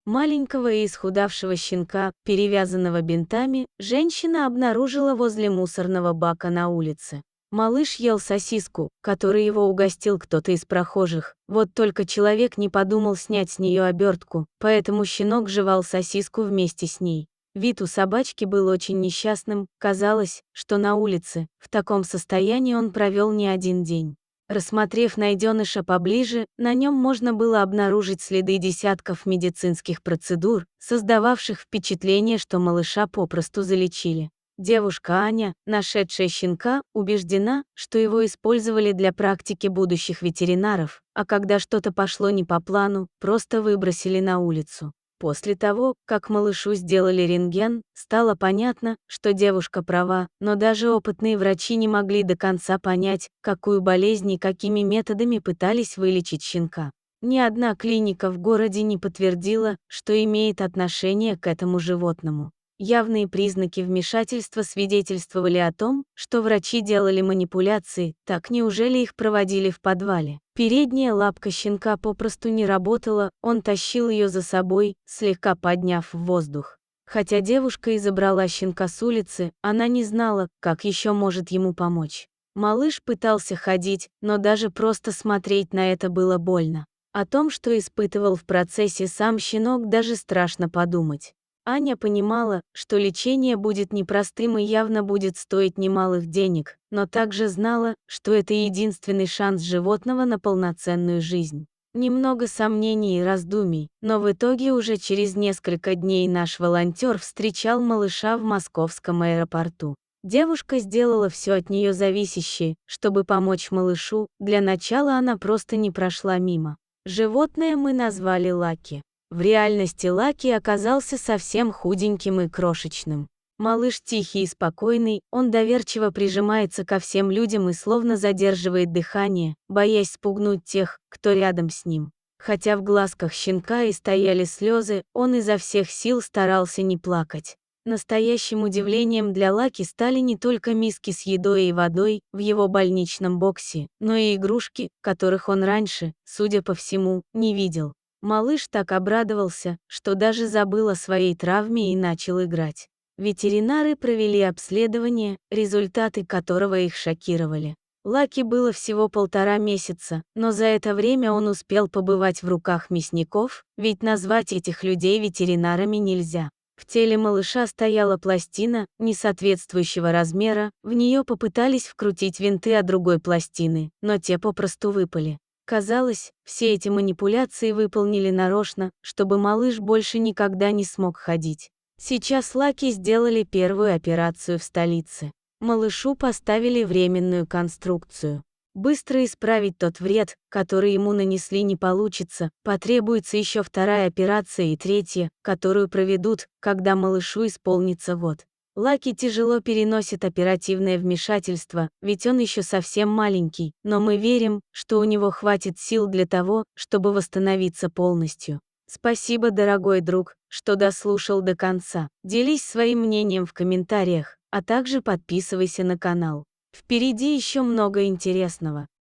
Маленького и исхудавшего щенка, перевязанного бинтами, женщина обнаружила возле мусорного бака на улице. Малыш ел сосиску, которой его угостил кто-то из прохожих. Вот только человек не подумал снять с нее обертку, поэтому щенок жевал сосиску вместе с ней. Вид у собачки был очень несчастным, казалось, что на улице, в таком состоянии он провел не один день. Рассмотрев найденыша поближе, на нем можно было обнаружить следы десятков медицинских процедур, создававших впечатление, что малыша попросту залечили. Девушка Аня, нашедшая щенка, убеждена, что его использовали для практики будущих ветеринаров, а когда что-то пошло не по плану, просто выбросили на улицу. После того, как малышу сделали рентген, стало понятно, что девушка права, но даже опытные врачи не могли до конца понять, какую болезнь и какими методами пытались вылечить щенка. Ни одна клиника в городе не подтвердила, что имеет отношение к этому животному. Явные признаки вмешательства свидетельствовали о том, что врачи делали манипуляции, так неужели их проводили в подвале? Передняя лапка щенка попросту не работала, он тащил ее за собой, слегка подняв в воздух. Хотя девушка и забрала щенка с улицы, она не знала, как еще может ему помочь. Малыш пытался ходить, но даже просто смотреть на это было больно. О том, что испытывал в процессе сам щенок, даже страшно подумать. Аня понимала, что лечение будет непростым и явно будет стоить немалых денег, но также знала, что это единственный шанс животного на полноценную жизнь. Немного сомнений и раздумий, но в итоге уже через несколько дней наш волонтер встречал малыша в московском аэропорту. Девушка сделала все от нее зависящее, чтобы помочь малышу, для начала она просто не прошла мимо. Животное мы назвали Лаки. В реальности Лаки оказался совсем худеньким и крошечным. Малыш тихий и спокойный, он доверчиво прижимается ко всем людям и словно задерживает дыхание, боясь спугнуть тех, кто рядом с ним. Хотя в глазках щенка и стояли слезы, он изо всех сил старался не плакать. Настоящим удивлением для Лаки стали не только миски с едой и водой в его больничном боксе, но и игрушки, которых он раньше, судя по всему, не видел. Малыш так обрадовался, что даже забыл о своей травме и начал играть. Ветеринары провели обследование, результаты которого их шокировали. Лаки было всего 1,5 месяца, но за это время он успел побывать в руках мясников, ведь назвать этих людей ветеринарами нельзя. В теле малыша стояла пластина, несоответствующего размера, в нее попытались вкрутить винты от другой пластины, но те попросту выпали. Казалось, все эти манипуляции выполнили нарочно, чтобы малыш больше никогда не смог ходить. Сейчас Лаки сделали первую операцию в столице. Малышу поставили временную конструкцию. Быстро исправить тот вред, который ему нанесли, не получится, потребуется еще 2-я операция и 3-я, которую проведут, когда малышу исполнится год. Лаки тяжело переносит оперативное вмешательство, ведь он еще совсем маленький, но мы верим, что у него хватит сил для того, чтобы восстановиться полностью. Спасибо, дорогой друг, что дослушал до конца. Делись своим мнением в комментариях, а также подписывайся на канал. Впереди еще много интересного.